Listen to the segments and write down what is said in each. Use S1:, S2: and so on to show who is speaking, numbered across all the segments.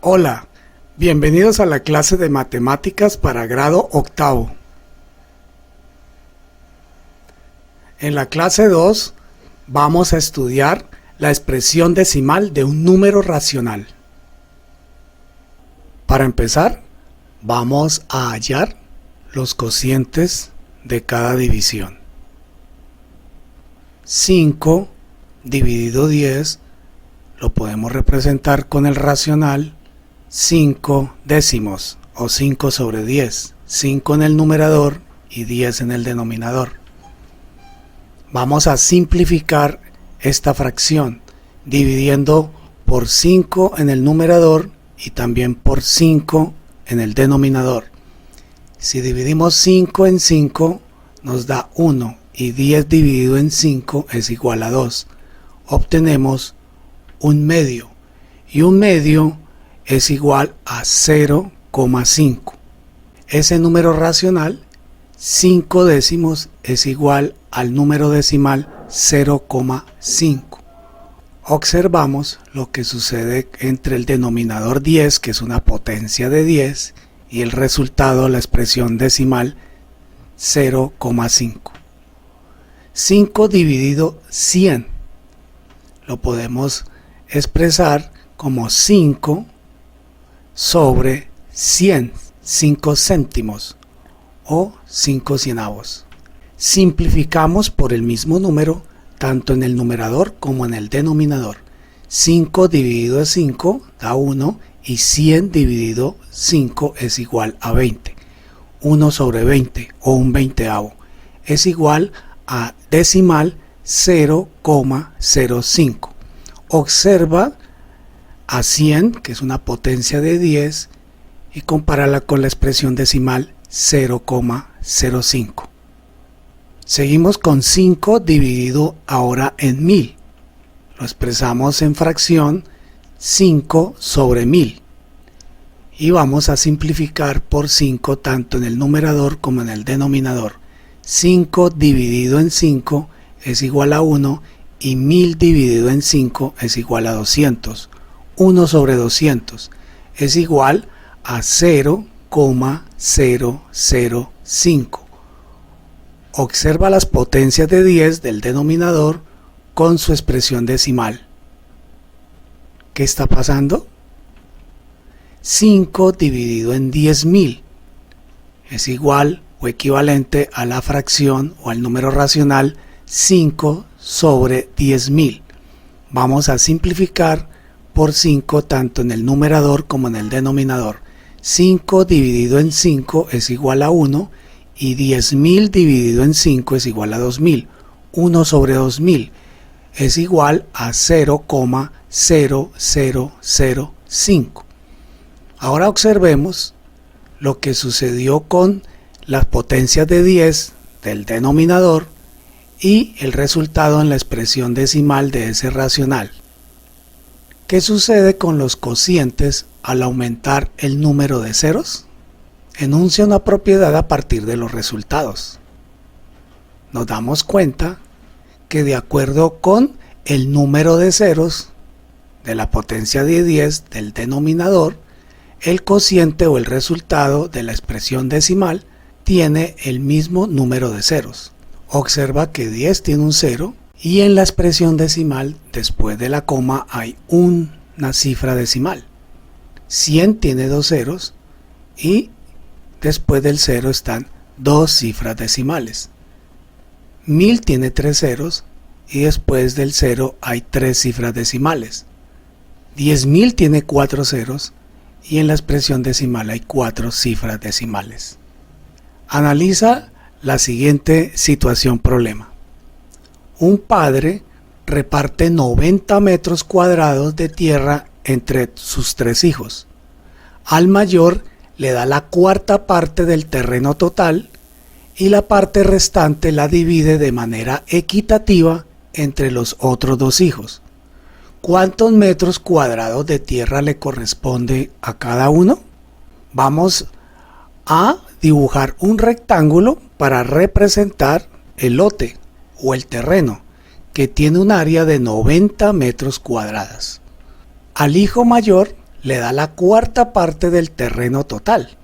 S1: Hola, bienvenidos a la clase de matemáticas para grado octavo. En la clase 2 vamos a estudiar la expresión decimal de un número racional. Para empezar, vamos a hallar los cocientes de cada división. 5 dividido 10 lo podemos representar con el racional 5 décimos o 5 sobre 10, 5 en el numerador y 10 en el denominador. Vamos a simplificar esta fracción dividiendo por 5 en el numerador y también por 5 en el denominador. Si dividimos 5 en 5 nos da 1 y 10 dividido en 5 es igual a 2. Obtenemos un medio y un medio es igual a 0,5. Ese número racional, 5 décimos, es igual al número decimal 0,5. Observamos lo que sucede entre el denominador 10, que es una potencia de 10, y el resultado, la expresión decimal 0,5. 5 dividido 100 lo podemos expresar como 5 sobre 100, 5 céntimos o 5 cienavos. Simplificamos por el mismo número tanto en el numerador como en el denominador. 5 dividido 5 da 1 y 100 dividido 5 es igual a 20. 1 sobre 20 o un veinteavo es igual a decimal 0,05. Observa a 100, que es una potencia de 10, y compárala con la expresión decimal 0,05. Seguimos con 5 dividido ahora en 1000. Lo expresamos en fracción 5 sobre 1000. Y vamos a simplificar por 5 tanto en el numerador como en el denominador. 5 dividido en 5 es igual a 1 y 1000 dividido en 5 es igual a 200. 1 sobre 200 es igual a 0,005. Observa las potencias de 10 del denominador con su expresión decimal. ¿Qué está pasando? 5 dividido en 10.000 es igual o equivalente a la fracción o al número racional 5 sobre 10.000. Vamos a simplificar por 5 tanto en el numerador como en el denominador. 5 dividido en 5 es igual a 1 y 10.000 dividido en 5 es igual a 2.000. 1 sobre 2.000 es igual a 0,0005. Ahora observemos lo que sucedió con las potencias de 10 del denominador y el resultado en la expresión decimal de ese racional. ¿Qué sucede con los cocientes al aumentar el número de ceros? Enuncia una propiedad a partir de los resultados. Nos damos cuenta que de acuerdo con el número de ceros de la potencia de 10 del denominador, el cociente o el resultado de la expresión decimal tiene el mismo número de ceros. Observa que 10 tiene un 0 y en la expresión decimal después de la coma hay una cifra decimal. 100 tiene 2 ceros y después del 0 están 2 cifras decimales. 1000 tiene 3 ceros y después del 0 hay 3 cifras decimales. 10.000 tiene 4 ceros y en la expresión decimal hay 4 cifras decimales. Analiza la siguiente situación problema. Un padre reparte 90 metros cuadrados de tierra entre sus 3 hijos. Al mayor le da la cuarta parte del terreno total y la parte restante la divide de manera equitativa entre los otros 2 hijos. ¿Cuántos metros cuadrados de tierra le corresponde a cada uno? Vamos a dibujar un rectángulo para representar el lote o el terreno que tiene un área de 90 metros cuadrados. Al hijo mayor le da la cuarta parte del terreno total.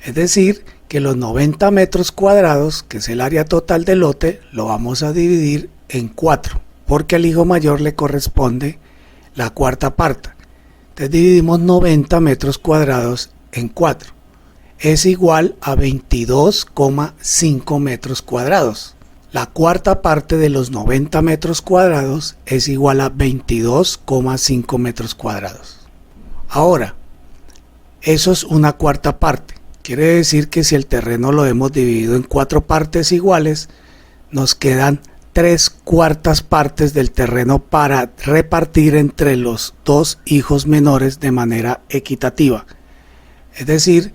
S1: Es decir, que los 90 metros cuadrados, que es el área total del lote, lo vamos a dividir en 4, porque al hijo mayor le corresponde la cuarta parte. Entonces dividimos 90 metros cuadrados en 4. Es igual a 22,5 metros cuadrados. La cuarta parte de los 90 metros cuadrados es igual a 22,5 metros cuadrados. Ahora, eso es una cuarta parte. Quiere decir que si el terreno lo hemos dividido en 4 partes iguales, nos quedan 3/4 partes del terreno para repartir entre los 2 hijos menores de manera equitativa. Es decir,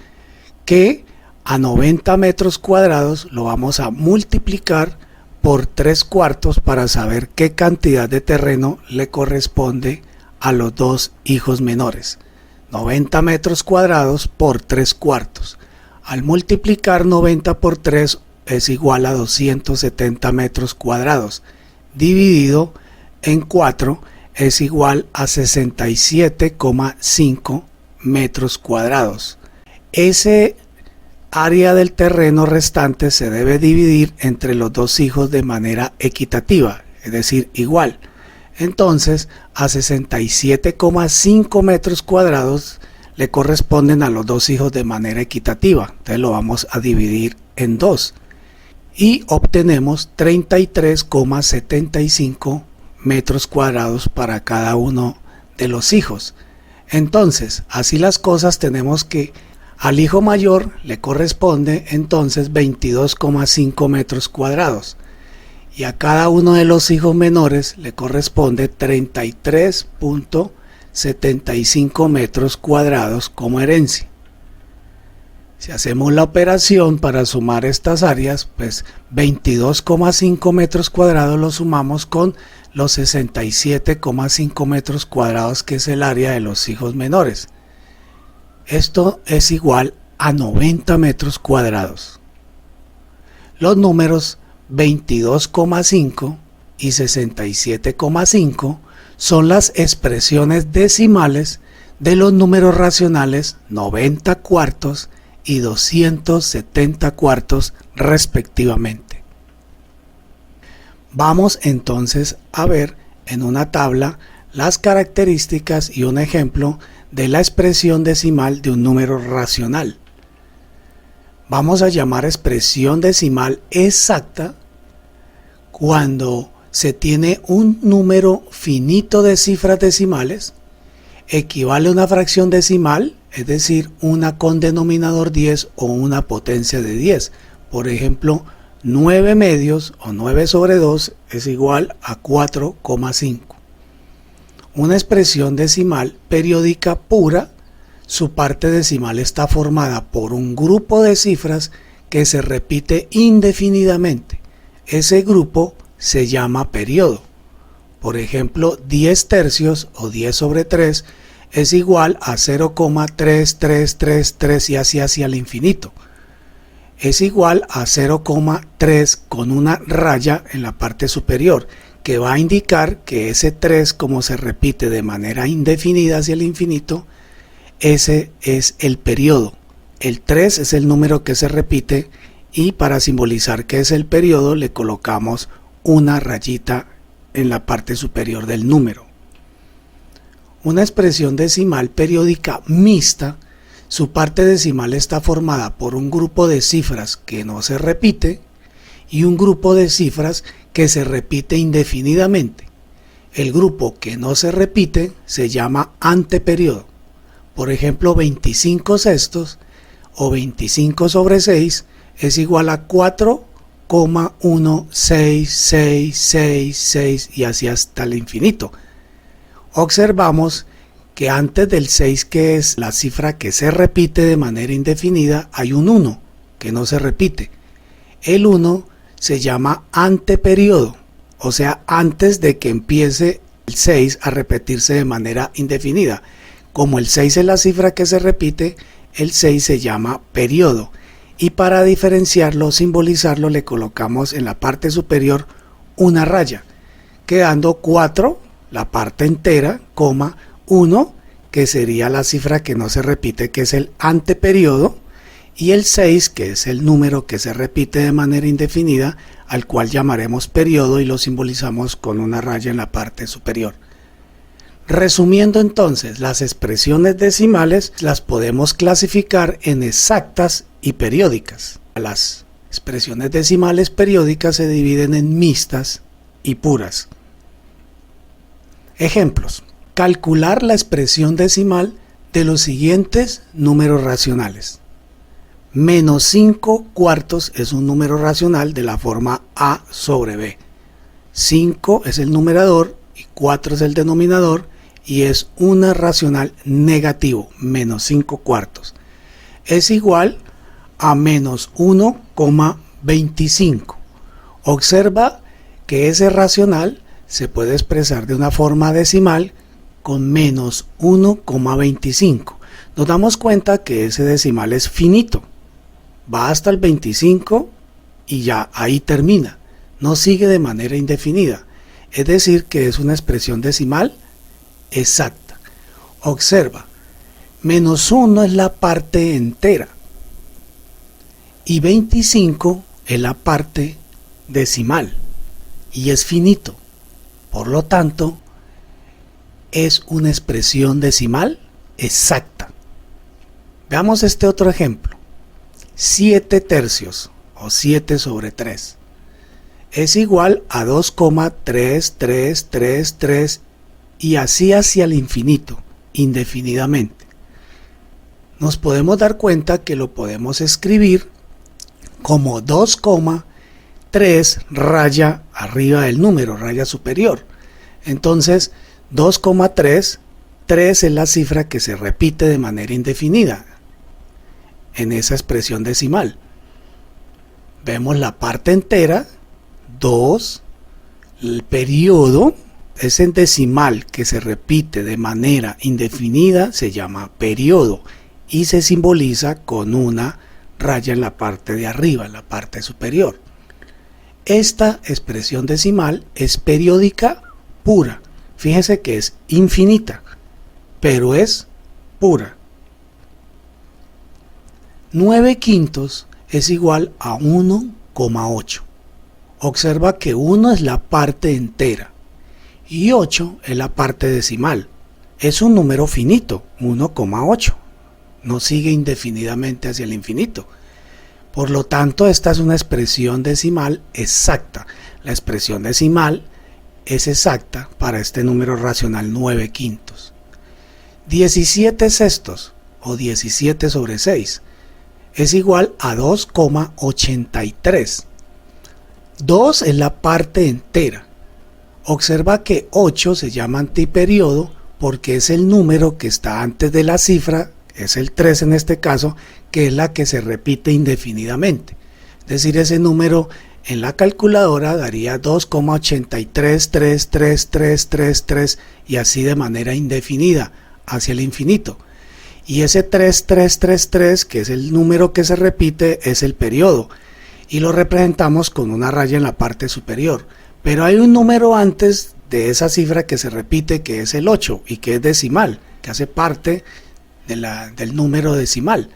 S1: que a 90 metros cuadrados lo vamos a multiplicar por 3/4 para saber qué cantidad de terreno le corresponde a los 2 hijos menores. 90 metros cuadrados por 3/4. Al multiplicar 90 por 3 es igual a 270 metros cuadrados. Dividido en 4 es igual a 67,5 metros cuadrados. Ese área del terreno restante se debe dividir entre los 2 hijos de manera equitativa, es decir, igual. Entonces, a 67,5 metros cuadrados le corresponden a los 2 hijos de manera equitativa. Entonces lo vamos a dividir en 2 y obtenemos 33,75 metros cuadrados para cada uno de los hijos. Entonces, así las cosas, tenemos que al hijo mayor le corresponde entonces 22,5 metros cuadrados y a cada uno de los hijos menores le corresponde 33,75 metros cuadrados como herencia. Si hacemos la operación para sumar estas áreas, pues 22,5 metros cuadrados lo sumamos con los 67,5 metros cuadrados que es el área de los hijos menores. Esto es igual a 90 metros cuadrados. Los números 22,5 y 67,5 son las expresiones decimales de los números racionales 90 cuartos y 270 cuartos respectivamente. Vamos entonces a ver en una tabla las características y un ejemplo de la expresión decimal de un número racional. Vamos a llamar expresión decimal exacta cuando se tiene un número finito de cifras decimales, equivale a una fracción decimal, es decir, una con denominador 10 o una potencia de 10. Por ejemplo, 9 medios o 9 sobre 2 es igual a 4,5. Una expresión decimal periódica pura, su parte decimal está formada por un grupo de cifras que se repite indefinidamente. Ese grupo se llama periodo. Por ejemplo, 10 tercios o 10 sobre 3 es igual a 0,3333 y así hacia el infinito. Es igual a 0,3 con una raya en la parte superior, que va a indicar que ese 3, como se repite de manera indefinida hacia el infinito, ese es el periodo. El 3 es el número que se repite y para simbolizar que es el periodo le colocamos una rayita en la parte superior del número. Una expresión decimal periódica mixta, su parte decimal está formada por un grupo de cifras que no se repite y un grupo de cifras que se repite indefinidamente. El grupo que no se repite se llama anteperiodo. Por ejemplo, 25 sextos o 25 sobre 6 es igual a 4,166666 y así hasta el infinito. Observamos que antes del 6, que es la cifra que se repite de manera indefinida, hay un 1 que no se repite. El 1 se llama anteperiodo, o sea, antes de que empiece el 6 a repetirse de manera indefinida. Como el 6 es la cifra que se repite, el 6 se llama periodo. Y para diferenciarlo, simbolizarlo, le colocamos en la parte superior una raya, quedando 4, la parte entera, 1, que sería la cifra que no se repite, que es el anteperiodo, y el 6, que es el número que se repite de manera indefinida, al cual llamaremos periodo y lo simbolizamos con una raya en la parte superior. Resumiendo entonces, las expresiones decimales las podemos clasificar en exactas y periódicas. Las expresiones decimales periódicas se dividen en mixtas y puras. Ejemplos. Calcular la expresión decimal de los siguientes números racionales. Menos 5 cuartos es un número racional de la forma A sobre B. 5 es el numerador y 4 es el denominador y es una racional negativo, menos 5 cuartos. Es igual a menos 1,25. Observa que ese racional se puede expresar de una forma decimal con menos 1,25. Nos damos cuenta que ese decimal es finito. Va hasta el 25 y ya ahí termina. No sigue de manera indefinida. Es decir, que es una expresión decimal exacta. Observa, menos 1 es la parte entera y 25 es la parte decimal y es finito. Por lo tanto, es una expresión decimal exacta. Veamos este otro ejemplo. 7 tercios o 7 sobre 3 es igual a 2,3333 y así hacia el infinito, indefinidamente. Nos podemos dar cuenta que lo podemos escribir como 2,3 raya arriba del número, raya superior. Entonces, 2,3, 3 es la cifra que se repite de manera indefinida en esa expresión decimal. Vemos la parte entera, 2, el periodo, es en decimal que se repite de manera indefinida, se llama periodo y se simboliza con una raya en la parte de arriba, en la parte superior. Esta expresión decimal es periódica pura. Fíjese que es infinita, pero es pura. 9 quintos es igual a 1,8. Observa que 1 es la parte entera y 8 es la parte decimal. Es un número finito, 1,8. No sigue indefinidamente hacia el infinito. Por lo tanto, esta es una expresión decimal exacta. La expresión decimal es exacta para este número racional 9 quintos. 17 sextos o 17 sobre 6 es igual a 2,83. 2 es la parte entera. Observa que 8 se llama antiperiodo porque es el número que está antes de la cifra, es el 3 en este caso, que es la que se repite indefinidamente. Es decir, ese número en la calculadora daría 2,833333 y así de manera indefinida hacia el infinito. Y ese 3333, que es el número que se repite, es el periodo y lo representamos con una raya en la parte superior. Pero hay un número antes de esa cifra que se repite, que es el 8 y que es decimal, que hace parte del número decimal.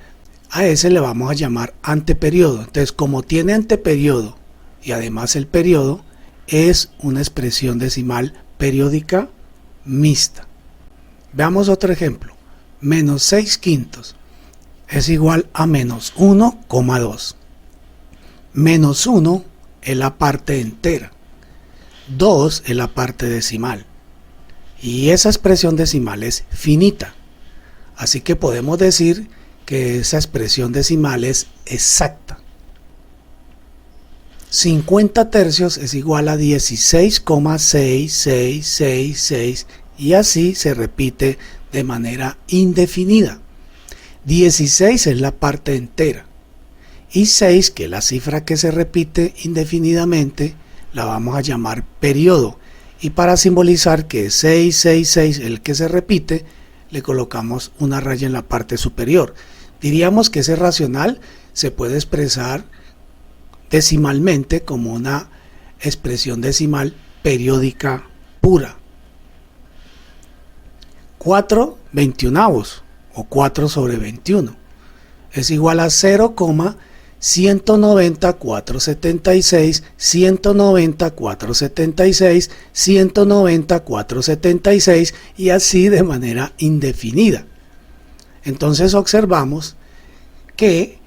S1: A ese le vamos a llamar anteperiodo. Entonces, como tiene anteperiodo y además el periodo, es una expresión decimal periódica mixta. Veamos otro ejemplo. Menos 6 quintos es igual a menos 1,2. Menos 1 es la parte entera. 2 es la parte decimal. Y esa expresión decimal es finita. Así que podemos decir que esa expresión decimal es exacta. 50 tercios es igual a 16,6666 y así se repite de manera indefinida. 16 es la parte entera y 6, que es la cifra que se repite indefinidamente, la vamos a llamar periodo, y para simbolizar que 666 es el que se repite, le colocamos una raya en la parte superior. Diríamos que ese racional se puede expresar decimalmente como una expresión decimal periódica pura. 4 veintiunavos o 4 sobre 21 es igual a 0,190,476, 190,476, 190,476 y así de manera indefinida. Entonces observamos que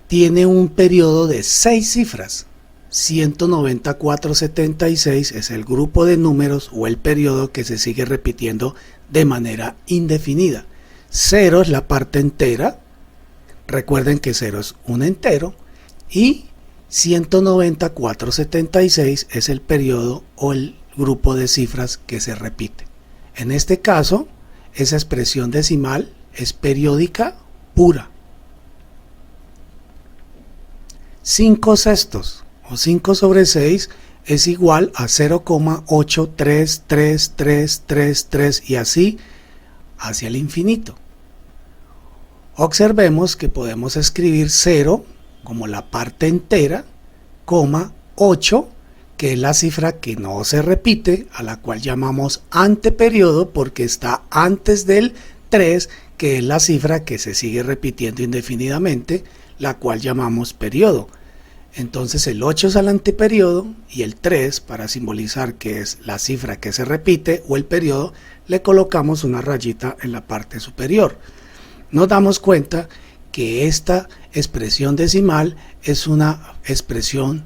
S1: tiene un periodo de 6 cifras. 190,476 es el grupo de números o el periodo que se sigue repitiendo de manera indefinida. 0 es la parte entera. Recuerden que 0 es un entero. Y 190,476 es el periodo o el grupo de cifras que se repite. En este caso, esa expresión decimal es periódica pura. 5 sextos o 5 sobre 6 es igual a 0,83333 y así hacia el infinito. Observemos que podemos escribir 0 como la parte entera, 8, que es la cifra que no se repite, a la cual llamamos anteperiodo porque está antes del 3, que es la cifra que se sigue repitiendo indefinidamente, la cual llamamos periodo. Entonces el 8 es el anteperiodo y el 3, para simbolizar que es la cifra que se repite o el periodo, le colocamos una rayita en la parte superior. Nos damos cuenta que esta expresión decimal es una expresión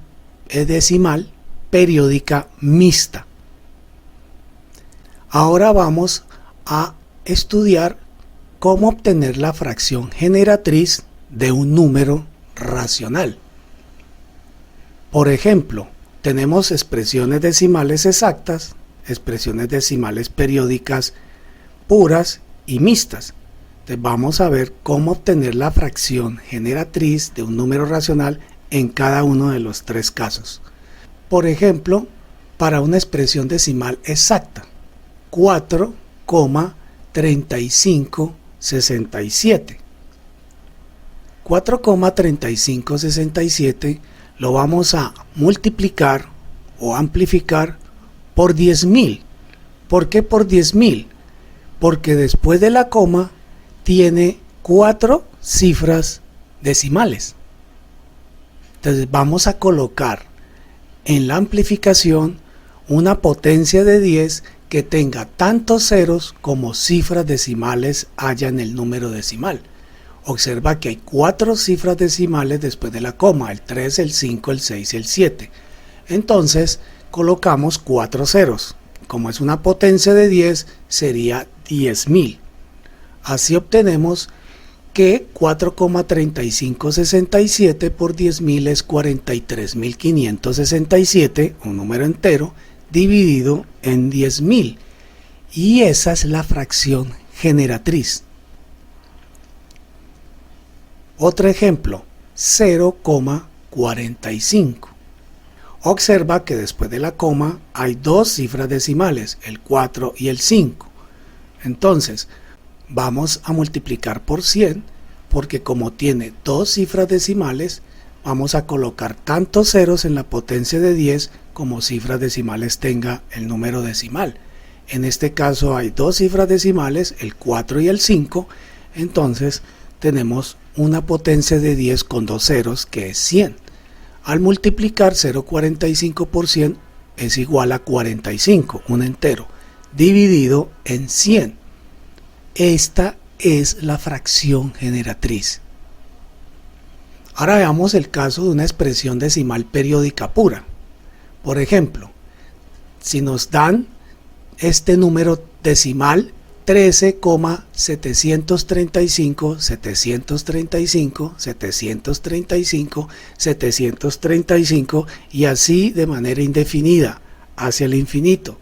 S1: decimal periódica mixta. Ahora vamos a estudiar cómo obtener la fracción generatriz de un número racional. Por ejemplo, tenemos expresiones decimales exactas, expresiones decimales periódicas puras y mixtas. Entonces vamos a ver cómo obtener la fracción generatriz de un número racional en cada uno de los 3 casos. Por ejemplo, para una expresión decimal exacta, 4,3567. 4,3567 lo vamos a multiplicar o amplificar por 10.000. ¿Por qué por 10.000? Porque después de la coma tiene 4 cifras decimales. Entonces vamos a colocar en la amplificación una potencia de 10 que tenga tantos ceros como cifras decimales haya en el número decimal. Observa que hay 4 cifras decimales después de la coma, el 3, el 5, el 6 y el 7. Entonces colocamos 4 ceros. Como es una potencia de 10, sería 10.000. Así obtenemos que 4,3567 por 10.000 es 43.567, un número entero, dividido en 10.000. Y esa es la fracción generatriz. Otro ejemplo, 0,45. Observa que después de la coma hay 2 cifras decimales, el 4 y el 5. Entonces, vamos a multiplicar por 100, porque como tiene 2 cifras decimales, vamos a colocar tantos ceros en la potencia de 10 como cifras decimales tenga el número decimal. En este caso hay 2 cifras decimales, el 4 y el 5, entonces tenemos una potencia de 10 con 2 ceros que es 100. Al multiplicar 0,45 por 100 es igual a 45, un entero, dividido en 100. Esta es la fracción generatriz. Ahora veamos el caso de una expresión decimal periódica pura. Por ejemplo, si nos dan este número decimal 13,735, 735, 735, 735 y así de manera indefinida hacia el infinito.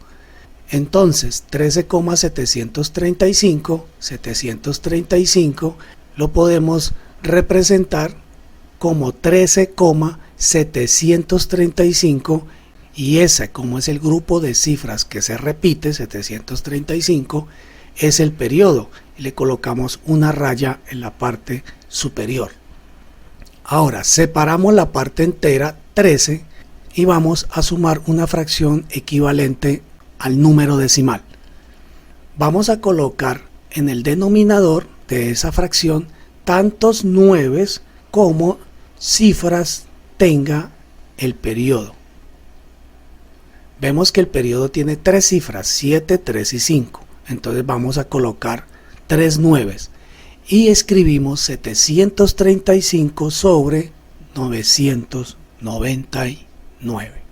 S1: Entonces 13,735, 735 lo podemos representar como 13,735 y ese, como es el grupo de cifras que se repite, 735, es el periodo. Le colocamos una raya en la parte superior. Ahora separamos la parte entera, 13, y vamos a sumar una fracción equivalente al número decimal. vamos a colocar en el denominador de esa fracción tantos 9 como cifras tenga el periodo. Vemos que el periodo tiene 3 cifras, 7, 3 y 5. Entonces vamos a colocar 3 9 y escribimos 735 sobre 999.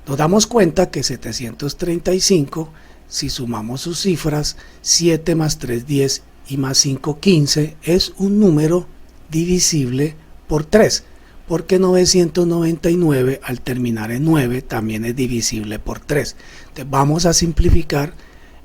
S1: Nos damos cuenta que 735, si sumamos sus cifras, 7 más 3, 10 y más 5, 15, es un número divisible por 3, porque 999 al terminar en 9 también es divisible por 3. Entonces vamos a simplificar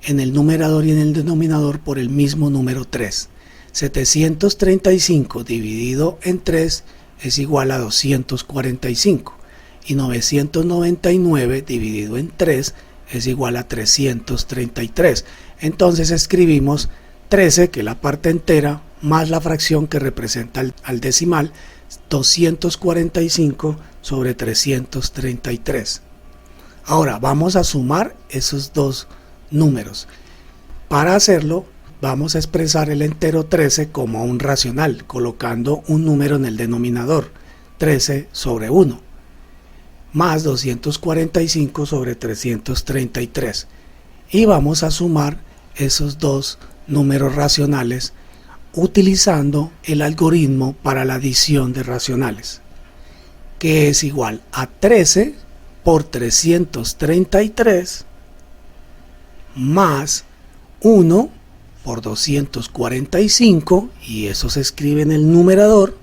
S1: en el numerador y en el denominador por el mismo número 3. 735 dividido en 3 es igual a 245 y 999 dividido en 3 es igual a 333. Entonces escribimos 13, que es la parte entera, más la fracción que representa al decimal, 245 sobre 333. Ahora vamos a sumar esos dos números. Para hacerlo vamos a expresar el entero 13 como un racional, colocando un número en el denominador, 13 sobre 1, más 245 sobre 333. Y vamos a sumar esos dos números racionales utilizando el algoritmo para la adición de racionales, que es igual a 13 por 333 más 1 por 245, y eso se escribe en el numerador,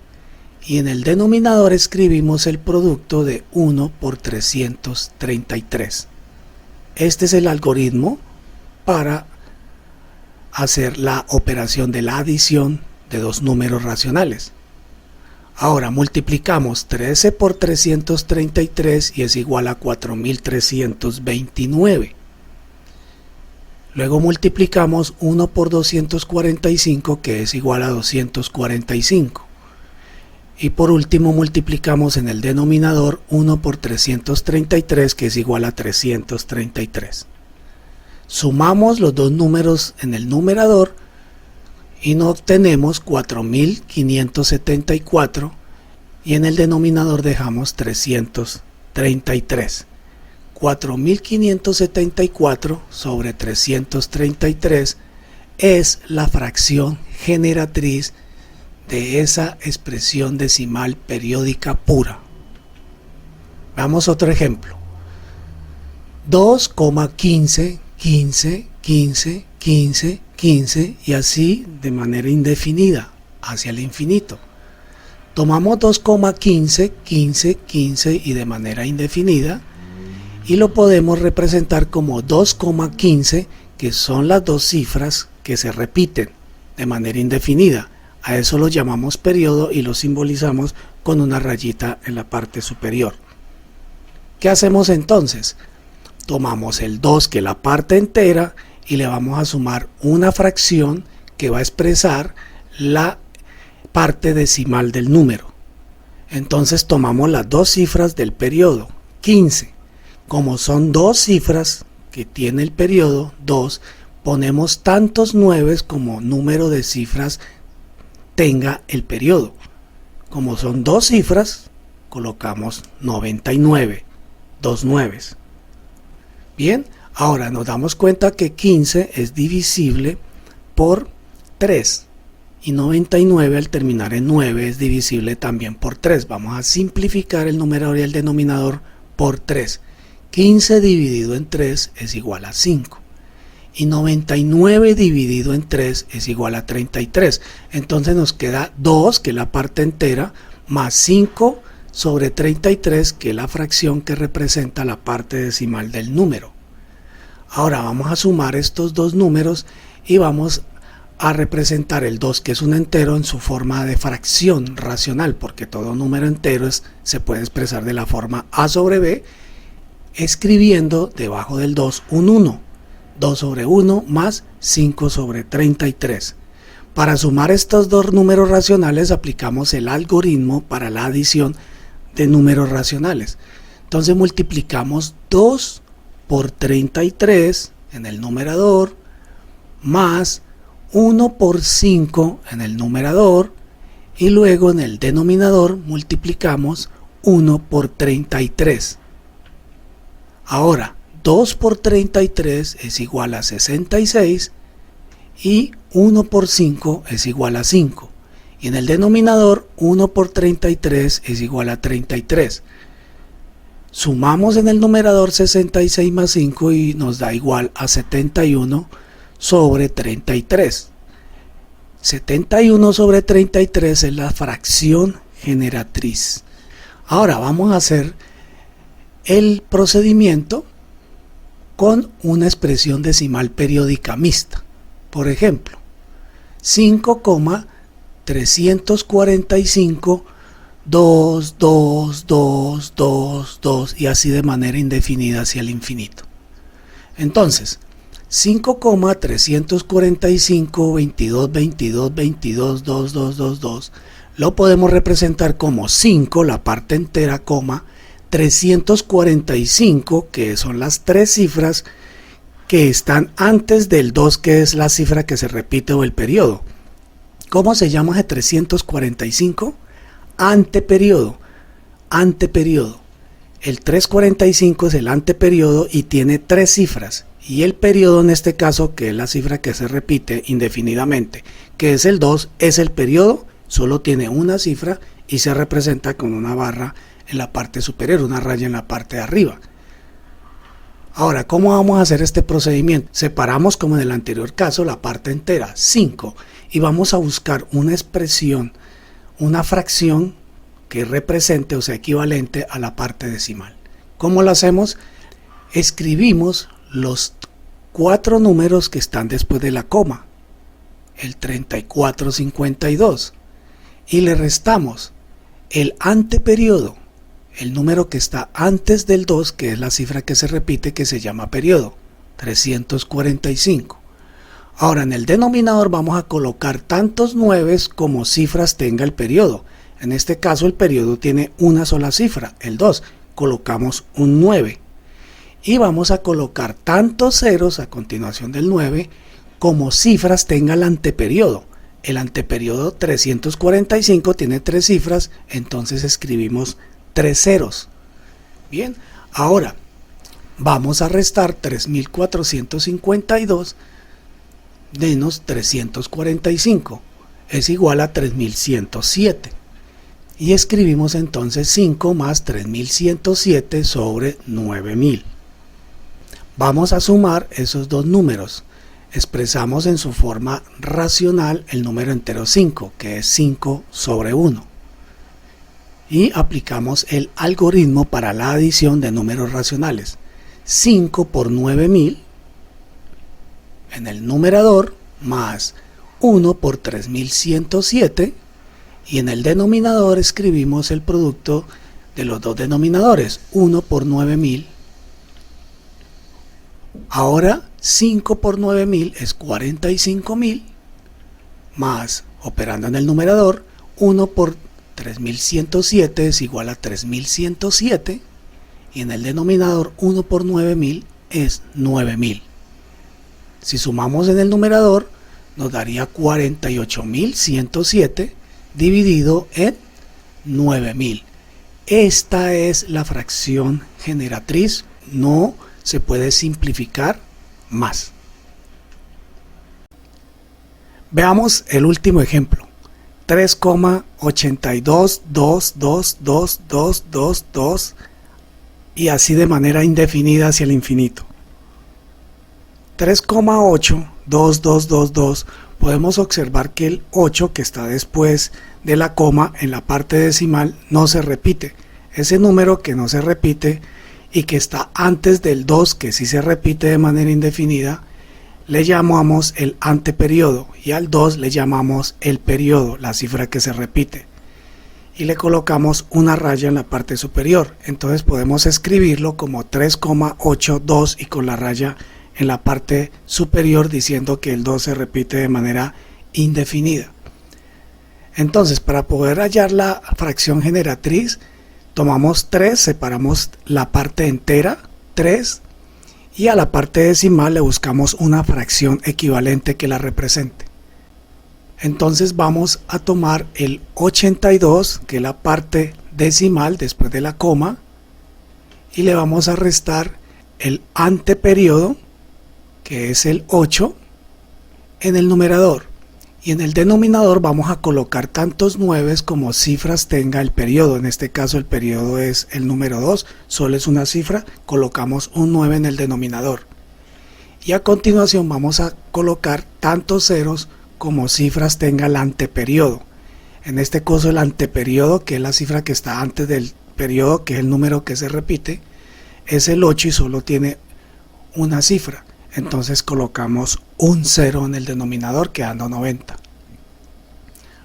S1: y en el denominador escribimos el producto de 1 por 333. Este es el algoritmo para hacer la operación de la adición de dos números racionales. Ahora multiplicamos 13 por 333 y es igual a 4329. Luego multiplicamos 1 por 245, que es igual a 245. Y por último multiplicamos en el denominador 1 por 333, que es igual a 333. Sumamos los dos números en el numerador y nos obtenemos 4574, y en el denominador dejamos 333. 4574 sobre 333 es la fracción generatriz de esa expresión decimal periódica pura. Veamos otro ejemplo. 2,15, 15, 15, 15, 15 y así de manera indefinida hacia el infinito. Tomamos 2,15, 15, 15 y de manera indefinida y lo podemos representar como 2,15, que son las dos cifras que se repiten de manera indefinida. A eso lo llamamos periodo y lo simbolizamos con una rayita en la parte superior. ¿Qué hacemos entonces? Tomamos el 2, que es la parte entera, y le vamos a sumar una fracción que va a expresar la parte decimal del número. Entonces tomamos las dos cifras del periodo, 15. Como son dos cifras que tiene el periodo, 2, ponemos tantos 9 como número de cifras tenga el periodo. Como son dos cifras, colocamos 99, dos 9. Bien, ahora nos damos cuenta que 15 es divisible por 3 y 99 al terminar en 9 es divisible también por 3. Vamos a simplificar el numerador y el denominador por 3. 15 dividido en 3 es igual a 5 y 99 dividido en 3 es igual a 33. Entonces nos queda 2, que es la parte entera, más 5 sobre 33, que es la fracción que representa la parte decimal del número. Ahora vamos a sumar estos dos números y vamos a representar el 2, que es un entero, en su forma de fracción racional, porque todo número entero se puede expresar de la forma a sobre b, escribiendo debajo del 2 un 1, 2 sobre 1 más 5 sobre 33. Para sumar estos dos números racionales aplicamos el algoritmo para la adición de números racionales. Entonces multiplicamos 2 por 33 en el numerador más 1 por 5 en el numerador y luego en el denominador multiplicamos 1 por 33. Ahora 2 por 33 es igual a 66 y 1 por 5 es igual a 5. Y en el denominador 1 por 33 es igual a 33. Sumamos en el numerador 66 más 5 y nos da igual a 71 sobre 33. 71 sobre 33 es la fracción generatriz. Ahora vamos a hacer el procedimiento con una expresión decimal periódica mixta. Por ejemplo, 5,345 2, 2, 2, 2, 2 y así de manera indefinida hacia el infinito. Entonces, 5,345 22, 22, 22, 2, 2, 2, 2 lo podemos representar como 5, la parte entera, 345, que son las tres cifras que están antes del 2, que es la cifra que se repite o el periodo. ¿Cómo se llama ese 345? Anteperiodo. Anteperiodo. El 345 es el anteperiodo y tiene tres cifras. Y el periodo en este caso, que es la cifra que se repite indefinidamente, que es el 2, es el periodo, solo tiene una cifra y se representa con una barra en la parte superior, una raya en la parte de arriba. Ahora, ¿cómo vamos a hacer este procedimiento? Separamos, como en el anterior caso, la parte entera, 5, y vamos a buscar una expresión, una fracción que represente o sea equivalente a la parte decimal. ¿Cómo lo hacemos? Escribimos los 4 números que están después de la coma, el 3452, y le restamos el anteperiodo, el número que está antes del 2, que es la cifra que se repite, que se llama periodo, 345. Ahora en el denominador vamos a colocar tantos 9 como cifras tenga el periodo. En este caso el periodo tiene una sola cifra, el 2, colocamos un 9. Y vamos a colocar tantos ceros a continuación del 9 como cifras tenga el anteperiodo. El anteperiodo 345 tiene 3 cifras, entonces escribimos 3 ceros. Bien, ahora vamos a restar 3452 menos 345. Es igual a 3107. Y escribimos entonces 5 más 3107 sobre 9000. Vamos a sumar esos dos números. Expresamos en su forma racional el número entero 5, que es 5 sobre 1. Y aplicamos el algoritmo para la adición de números racionales. 5 por 9000 en el numerador más 1 por 3107 y en el denominador escribimos el producto de los dos denominadores, 1 por 9000. Ahora 5 por 9000 es 45000 más, operando en el numerador, 1 por 3107 es igual a 3107 y en el denominador 1 por 9000 es 9000. Si sumamos en el numerador nos daría 48107 dividido en 9000. Esta es la fracción generatriz, no se puede simplificar más. Veamos el último ejemplo. 3,82222222 y así de manera indefinida hacia el infinito. 3,82222 podemos observar que el 8 que está después de la coma en la parte decimal no se repite. Ese número que no se repite y que está antes del 2, que sí se repite de manera indefinida, le llamamos el anteperiodo y al 2 le llamamos el periodo, la cifra que se repite, y le colocamos una raya en la parte superior. Entonces podemos escribirlo como 3,82 y con la raya en la parte superior diciendo que el 2 se repite de manera indefinida. Entonces, para poder hallar la fracción generatriz, tomamos 3, separamos la parte entera, 3, y a la parte decimal le buscamos una fracción equivalente que la represente. Entonces vamos a tomar el 82, que es la parte decimal después de la coma, y le vamos a restar el anteperiodo, que es el 8, en el numerador. Y en el denominador vamos a colocar tantos 9 como cifras tenga el periodo. En este caso el periodo es el número 2, solo es una cifra, colocamos un 9 en el denominador. Y a continuación vamos a colocar tantos ceros como cifras tenga el anteperiodo. En este caso el anteperiodo, que es la cifra que está antes del periodo, que es el número que se repite, es el 8 y solo tiene una cifra. Entonces colocamos un 0 en el denominador, quedando 90.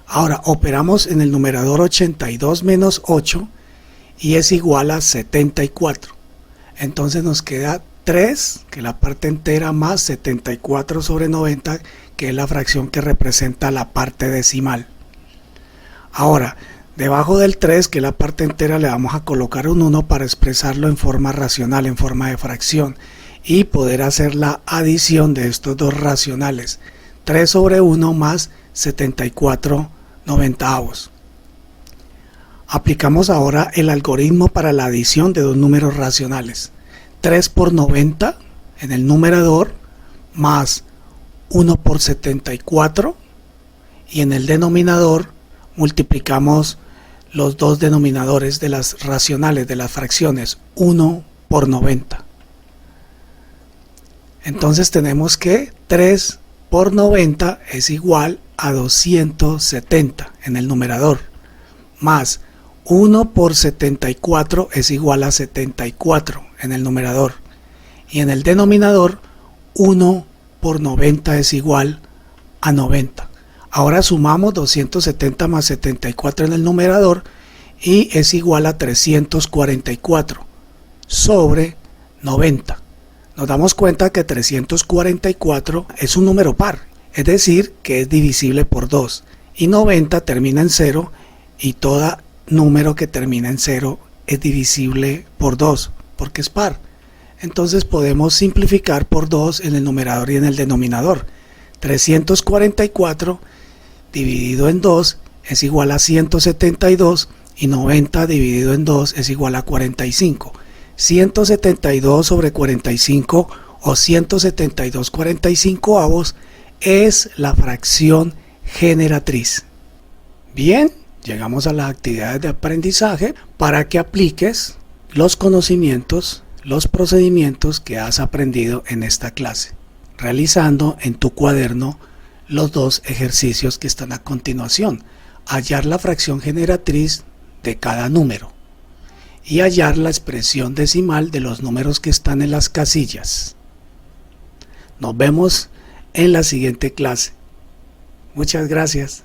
S1: Ahora operamos en el numerador 82 menos 8 y es igual a 74. Entonces nos queda 3, que es la parte entera, más 74 sobre 90, que es la fracción que representa la parte decimal. Ahora, debajo del 3, que es la parte entera, le vamos a colocar un 1 para expresarlo en forma racional, en forma de fracción, y poder hacer la adición de estos dos racionales. 3 sobre 1 más 74 noventavos. Aplicamos ahora el algoritmo para la adición de dos números racionales. 3 por 90 en el numerador más 1 por 74, y en el denominador multiplicamos los dos denominadores de las racionales, de las fracciones, 1 por 90. Entonces tenemos que 3 por 90 es igual a 270 en el numerador, más 1 por 74 es igual a 74 en el numerador, y en el denominador 1 por 90 es igual a 90. Ahora sumamos 270 más 74 en el numerador y es igual a 344 sobre 90. Nos damos cuenta que 344 es un número par, es decir, que es divisible por 2, y 90 termina en 0, y todo número que termina en 0 es divisible por 2, porque es par. Entonces podemos simplificar por 2 en el numerador y en el denominador. 344 dividido en 2 es igual a 172, y 90 dividido en 2 es igual a 45. 172 sobre 45 o 172 45avos es la fracción generatriz. Bien, llegamos a las actividades de aprendizaje para que apliques los conocimientos, los procedimientos que has aprendido en esta clase, realizando en tu cuaderno los dos ejercicios que están a continuación: hallar la fracción generatriz de cada número y hallar la expresión decimal de los números que están en las casillas. Nos vemos en la siguiente clase. Muchas gracias.